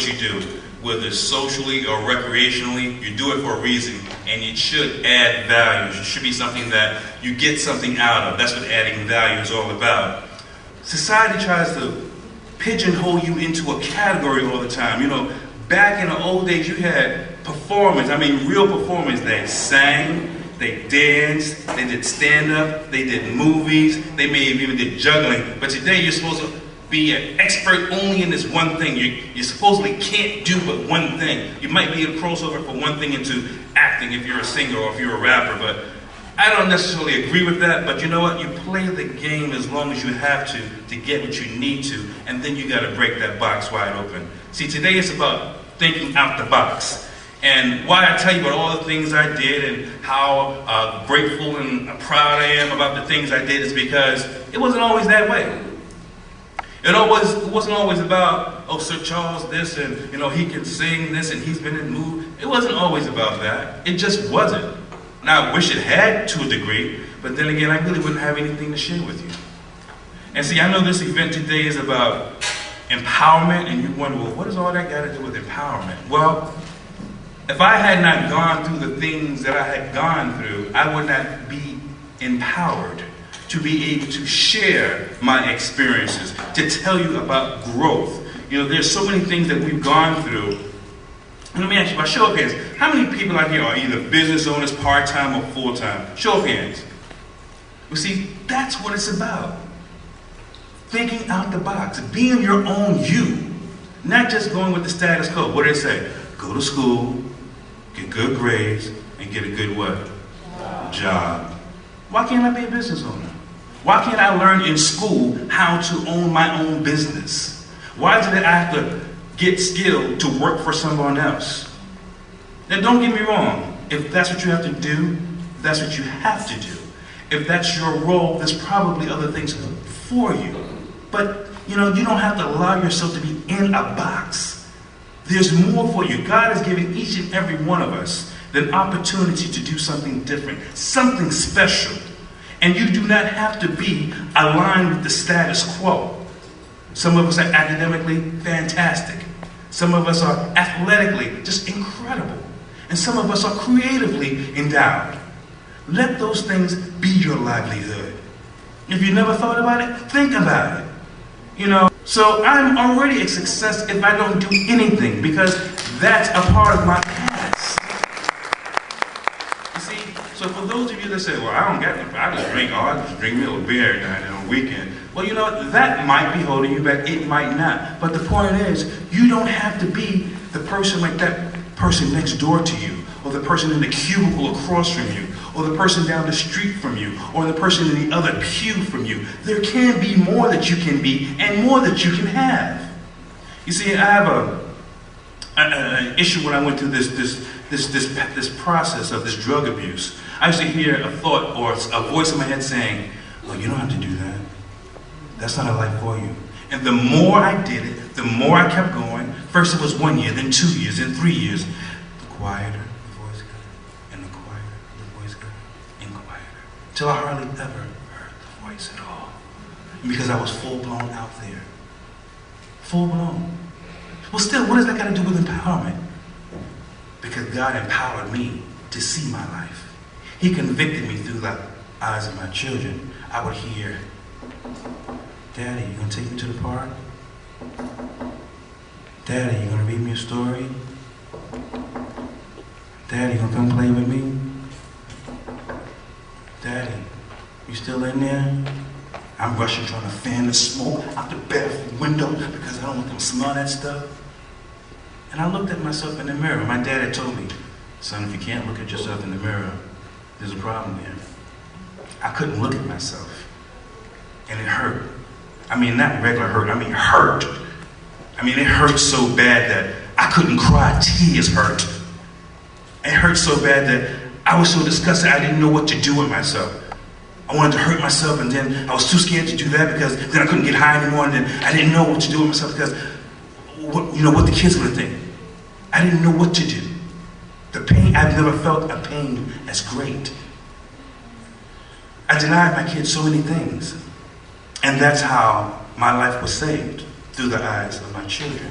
what you do, whether it's socially or recreationally, you do it for a reason, and it should add value. It should be something that you get something out of. That's what adding value is all about. Society tries to pigeonhole you into a category all the time. You know, back in the old days, you had performance. I mean, real performance. They sang, they danced, they did stand-up, they did movies, they may have even did juggling. But today, you're supposed to be an expert only in this one thing. You supposedly can't do but one thing. You might be a crossover for one thing into acting if you're a singer or if you're a rapper, but I don't necessarily agree with that. But you know what? You play the game as long as you have to get what you need to, and then you got to break that box wide open. See, today it's about thinking out the box. And why I tell you about all the things I did and how grateful and proud I am about the things I did is because it wasn't always that way. It wasn't always about, oh, Sir Charles this, and you know, he can sing this, and he's been in mood. It wasn't always about that. It just wasn't. Now, I wish it had to a degree, but then again, I really wouldn't have anything to share with you. And see, I know this event today is about empowerment, and you wonder, well, what does all that got to do with empowerment? Well, if I had not gone through the things that I had gone through, I would not be empowered to be able to share my experiences, to tell you about growth. You know, there's so many things that we've gone through. And let me ask you, by show of hands, how many people out here are either business owners, part-time or full-time? Show of hands. You see, that's what it's about. Thinking out the box, being your own you, not just going with the status quo. What do they say? Go to school, get good grades, and get a good what? Job. Why can't I be a business owner? Why can't I learn in school how to own my own business? Why did I have to get skilled to work for someone else? Now, don't get me wrong. If that's what you have to do, that's what you have to do. If that's your role, there's probably other things for you. But, you know, you don't have to allow yourself to be in a box. There's more for you. God has given each and every one of us the opportunity to do something different, something special. And you do not have to be aligned with the status quo. Some of us are academically fantastic. Some of us are athletically just incredible. And some of us are creatively endowed. Let those things be your livelihood. If you never thought about it, think about it. You know, so I'm already a success if I don't do anything, because that's a part of my past. You see, so for those of you that say, well, I don't get it, I just drink me a little beer every night and on the weekend. Well, you know, that might be holding you back, it might not. But the point is, you don't have to be the person like that person next door to you, or the person in the cubicle across from you, or the person down the street from you, or the person in the other pew from you. There can be more that you can be, and more that you can have. You see, I have an issue when I went through this process of this drug abuse. I used to hear a thought or a voice in my head saying, well, you don't have to do that. That's not a life for you. And the more I did it, the more I kept going. First it was 1 year, then 2 years, then 3 years. The quieter the voice got, and the quieter the voice got, and quieter. Till I hardly ever heard the voice at all. Because I was full-blown out there. Full-blown. Well, still, what does that got to do with empowerment? Because God empowered me to see my life. He convicted me through the eyes of my children. I would hear, Daddy, you gonna take me to the park? Daddy, you gonna read me a story? Daddy, you gonna come play with me? Daddy, you still in there? I'm rushing trying to fan the smoke out the bathroom window because I don't want them to smell that stuff. And I looked at myself in the mirror. My dad had told me, son, if you can't look at yourself in the mirror, there's a problem there. I couldn't look at myself. And it hurt. I mean, not regular hurt, I mean hurt. I mean, it hurt so bad that I couldn't cry, tears hurt. It hurt so bad that I was so disgusted I didn't know what to do with myself. I wanted to hurt myself, and then I was too scared to do that because then I couldn't get high anymore, and then I didn't know what to do with myself because, what the kids were gonna think. I didn't know what to do. The pain, I've never felt a pain as great. I denied my kids so many things. And that's how my life was saved, through the eyes of my children.